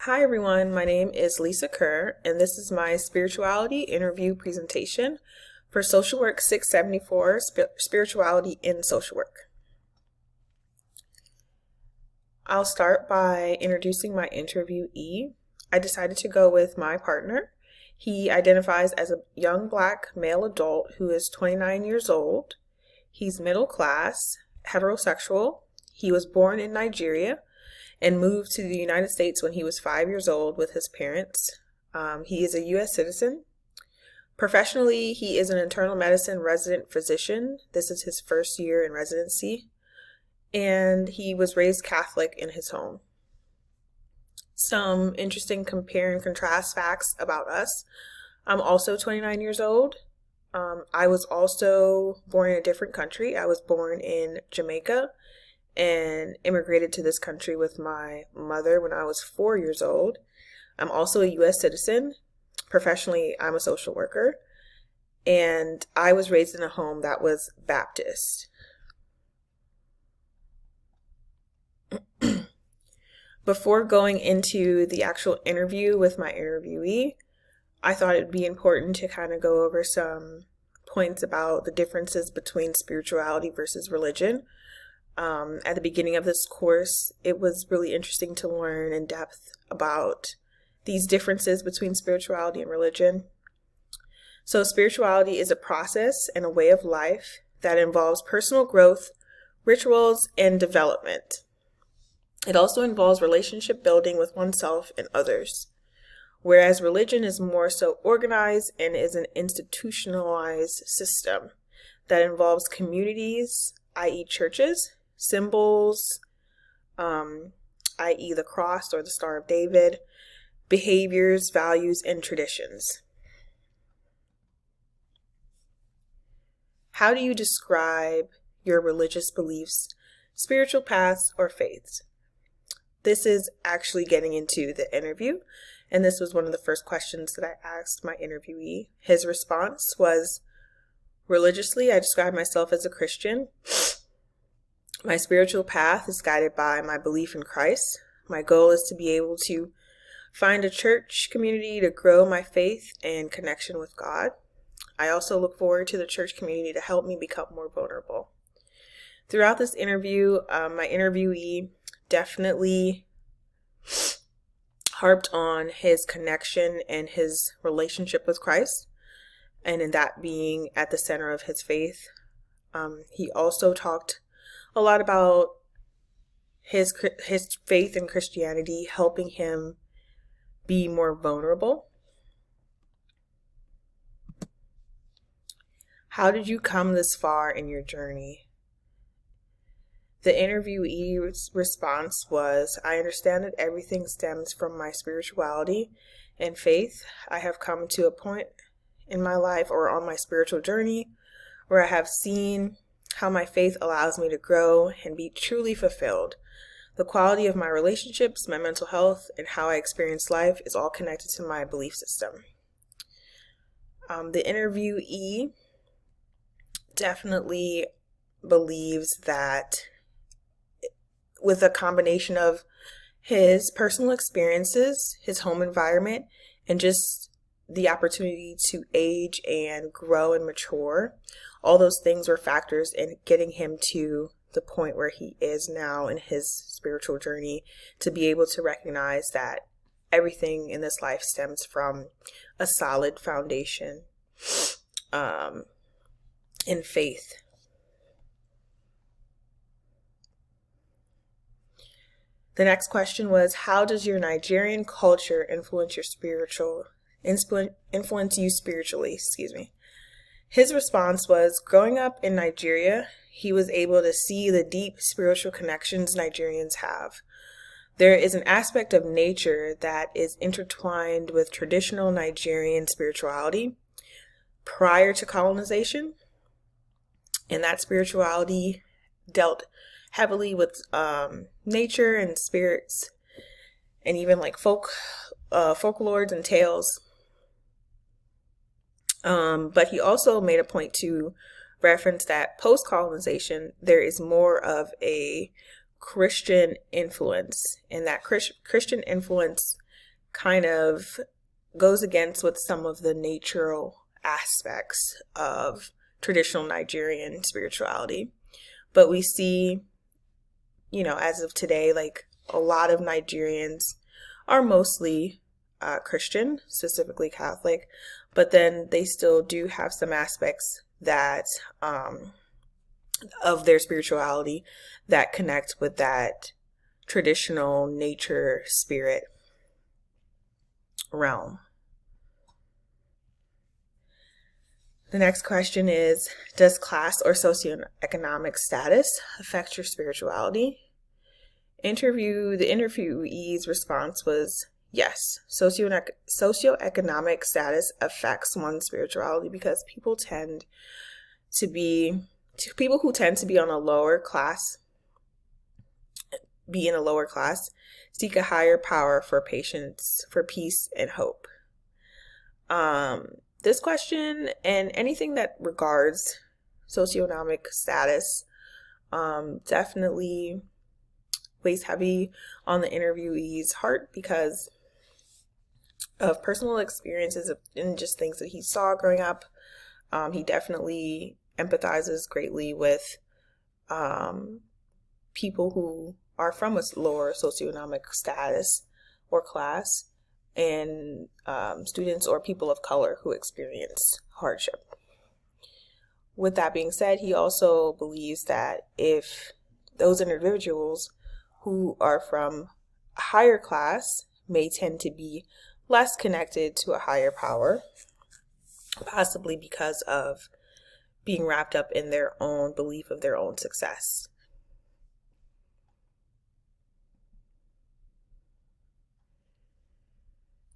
Hi everyone, my name is Lisa Kerr, and this is my spirituality interview presentation for Social Work 674, Spirituality in Social Work. I'll start by introducing my interviewee. I decided to go with my partner. He identifies as a young Black male adult who is 29 years old. He's middle class, heterosexual. He was born in Nigeria and moved to the United States when he was 5 years old with his parents. He is a U.S. citizen. Professionally, he is an internal medicine resident physician. This is his first year in residency. And he was raised Catholic in his home. Some interesting compare and contrast facts about us. I'm also 29 years old. I was also born in a different country. I was born in Jamaica and immigrated to this country with my mother when I was 4 years old. I'm also a U.S. citizen. Professionally, I'm a social worker. And I was raised in a home that was Baptist. Before going into the actual interview with my interviewee, I thought it'd be important to kind of go over some points about the differences between spirituality versus religion. At the beginning of this course, it was really interesting to learn in depth about these differences between spirituality and religion. So spirituality is a process and a way of life that involves personal growth, rituals, and development. It also involves relationship building with oneself and others, whereas religion is more so organized and is an institutionalized system that involves communities, i.e. churches, symbols, i.e. the cross or the Star of David, behaviors, values, and traditions. How do you describe your religious beliefs, spiritual paths, or faiths? This is actually getting into the interview, and this was one of the first questions that I asked my interviewee. His response was, religiously, I describe myself as a Christian. My spiritual path is guided by my belief in Christ. My goal is to be able to find a church community to grow my faith and connection with God. I also look forward to the church community to help me become more vulnerable. Throughout this interview, my interviewee definitely harped on his connection and his relationship with Christ, and in that being at the center of his faith. He also talked a lot about his faith in Christianity helping him be more vulnerable. How did you come this far in your journey? The interviewee's response was, I understand that everything stems from my spirituality and faith. I have come to a point in my life or on my spiritual journey where I have seen how my faith allows me to grow and be truly fulfilled. The quality of my relationships, my mental health, and how I experience life is all connected to my belief system. The interviewee definitely believes that with a combination of his personal experiences, his home environment, and just the opportunity to age and grow and mature, all those things were factors in getting him to the point where he is now in his spiritual journey, to be able to recognize that everything in this life stems from a solid foundation in faith. The next question was, how does your Nigerian culture influence you spiritually? His response was, growing up in Nigeria, he was able to see the deep spiritual connections Nigerians have. There is an aspect of nature that is intertwined with traditional Nigerian spirituality prior to colonization, and that spirituality dealt heavily with nature and spirits, and even like folklores and tales. But he also made a point to reference that post-colonization, there is more of a Christian influence, and that Christian influence kind of goes against with some of the natural aspects of traditional Nigerian spirituality. But we see, as of today, like a lot of Nigerians are mostly Christian, specifically Catholic, but then they still do have some aspects that of their spirituality that connect with that traditional nature spirit realm. The next question is, does class or socioeconomic status affect your spirituality? The interviewee's response was yes. Socioeconomic status affects one's spirituality because people who tend to be on a lower class, seek a higher power for patience, for peace and hope. This question and anything that regards socioeconomic status definitely weighs heavy on the interviewee's heart because of personal experiences and just things that he saw growing up. He definitely empathizes greatly with people who are from a lower socioeconomic status or class, and students or people of color who experience hardship. With that being said, he also believes that if those individuals who are from a higher class may tend to be less connected to a higher power, possibly because of being wrapped up in their own belief of their own success.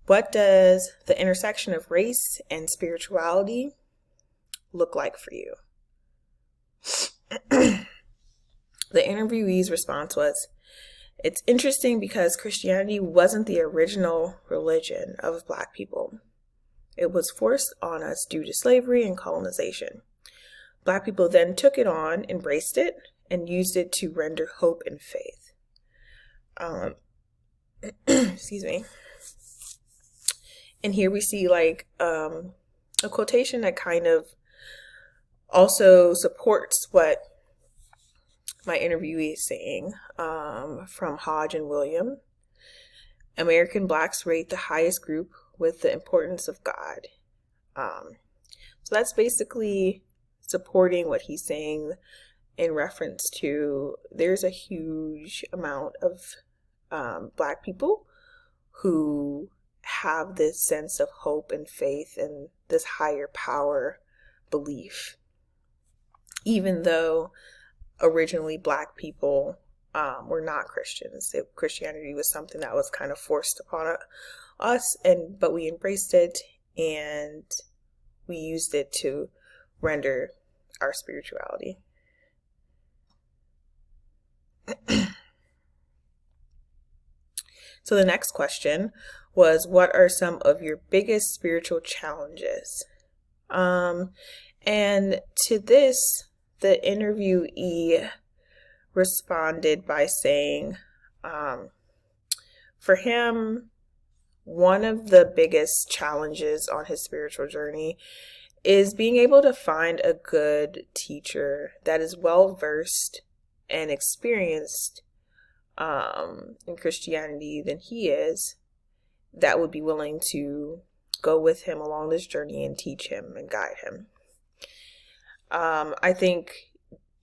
What does the intersection of race and spirituality look like for you? The interviewee's response was, it's interesting because Christianity wasn't the original religion of Black people. It was forced on us due to slavery and colonization. Black people then took it on, embraced it, and used it to render hope and faith. Excuse me. And here we see a quotation that kind of also supports what my interviewee is saying, from Hodge and William. American Blacks rate the highest group with the importance of God. So that's basically supporting what he's saying in reference to there's a huge amount of Black people who have this sense of hope and faith and this higher power belief, even though originally Black people were not Christians. Christianity was something that was kind of forced upon us, but we embraced it and we used it to render our spirituality. So the next question was, what are some of your biggest spiritual challenges? And to this, the interviewee responded by saying, for him, one of the biggest challenges on his spiritual journey is being able to find a good teacher that is well-versed and experienced in Christianity than he is, that would be willing to go with him along this journey and teach him and guide him. I think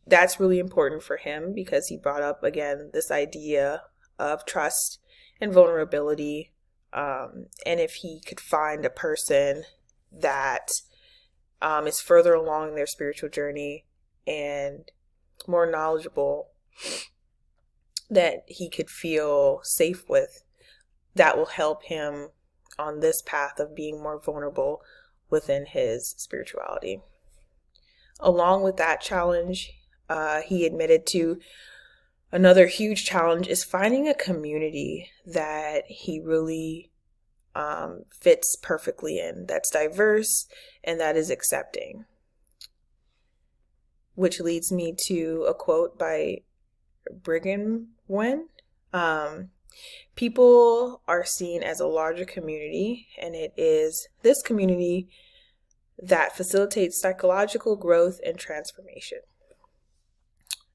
that's really important for him because he brought up, again, this idea of trust and vulnerability. And if he could find a person that is further along in their spiritual journey and more knowledgeable, that he could feel safe with, that will help him on this path of being more vulnerable within his spirituality. Along with that challenge, he admitted to another huge challenge is finding a community that he really fits perfectly in, that's diverse and that is accepting. Which leads me to a quote by Brigham Young. People are seen as a larger community, and it is this community that facilitates psychological growth and transformation.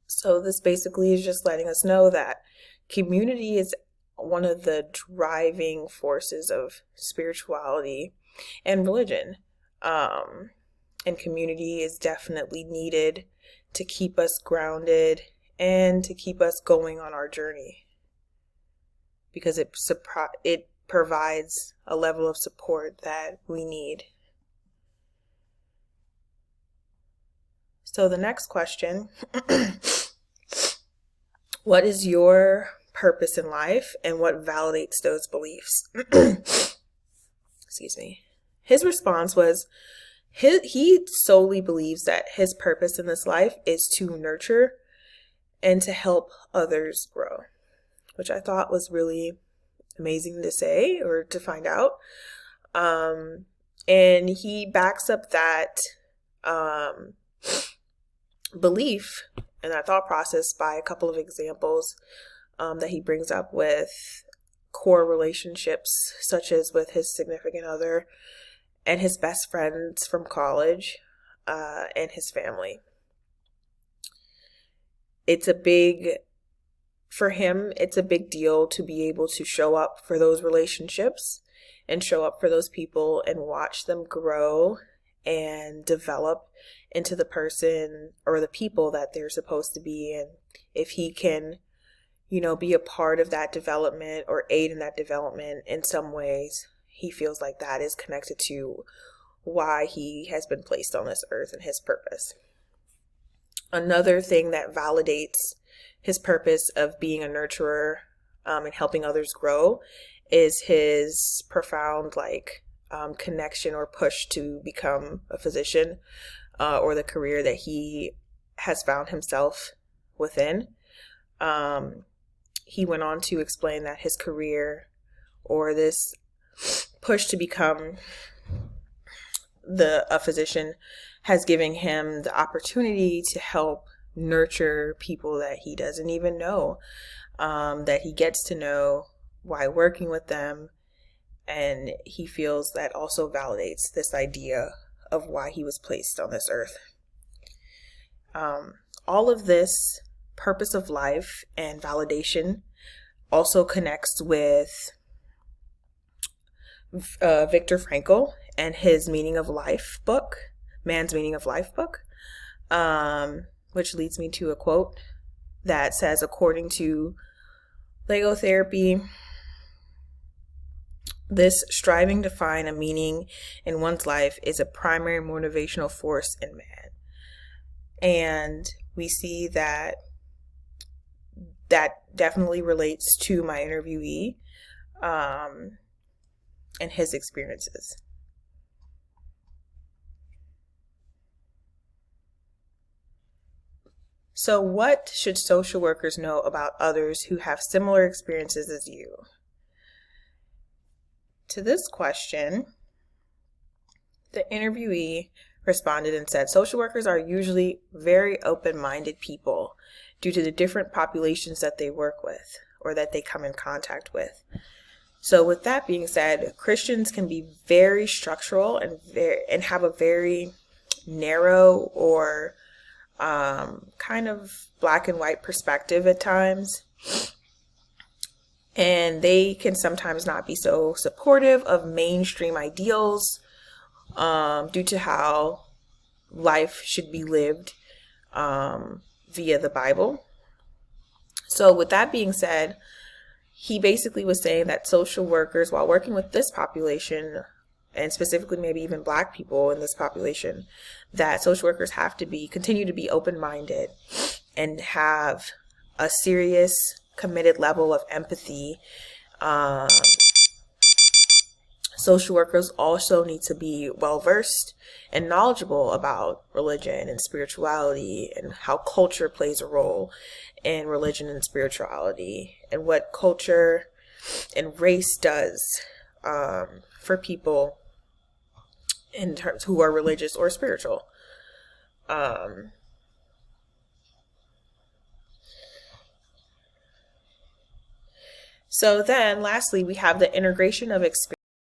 So this basically is just letting us know that community is one of the driving forces of spirituality and religion. And community is definitely needed to keep us grounded and to keep us going on our journey, because it provides a level of support that we need. So the next question, what is your purpose in life and what validates those beliefs? Excuse me. His response was, he solely believes that his purpose in this life is to nurture and to help others grow, which I thought was really amazing to say or to find out. And he backs up that belief and that thought process by a couple of examples that he brings up with core relationships, such as with his significant other and his best friends from college and his family. For him, it's a big deal to be able to show up for those relationships and show up for those people and watch them grow and develop into the person or the people that they're supposed to be. And if he can, be a part of that development or aid in that development in some ways, he feels like that is connected to why he has been placed on this earth and his purpose. Another thing that validates his purpose of being a nurturer and helping others grow is his profound connection or push to become a physician or the career that he has found himself within. He went on to explain that his career or this push to become a physician has given him the opportunity to help nurture people that he doesn't even know, that he gets to know while working with them. And he feels that also validates this idea of why he was placed on this earth. All of this purpose of life and validation also connects with Viktor Frankl and his Meaning of Life book, Man's Meaning of Life book, which leads me to a quote that says, according to logotherapy, this striving to find a meaning in one's life is a primary motivational force in man. And we see that definitely relates to my interviewee and his experiences. So what should social workers know about others who have similar experiences as you? To this question, the interviewee responded and said, social workers are usually very open-minded people due to the different populations that they work with or that they come in contact with. So with that being said, Christians can be very structural and have a very narrow or kind of black and white perspective at times. And they can sometimes not be so supportive of mainstream ideals due to how life should be lived via the Bible. So with that being said, he basically was saying that social workers, while working with this population, and specifically maybe even Black people in this population, that social workers have to continue to be open-minded and have a serious, committed level of empathy. Social workers also need to be well-versed and knowledgeable about religion and spirituality and how culture plays a role in religion and spirituality and what culture and race does for people in terms who are religious or spiritual. So then lastly, we have the integration of experience.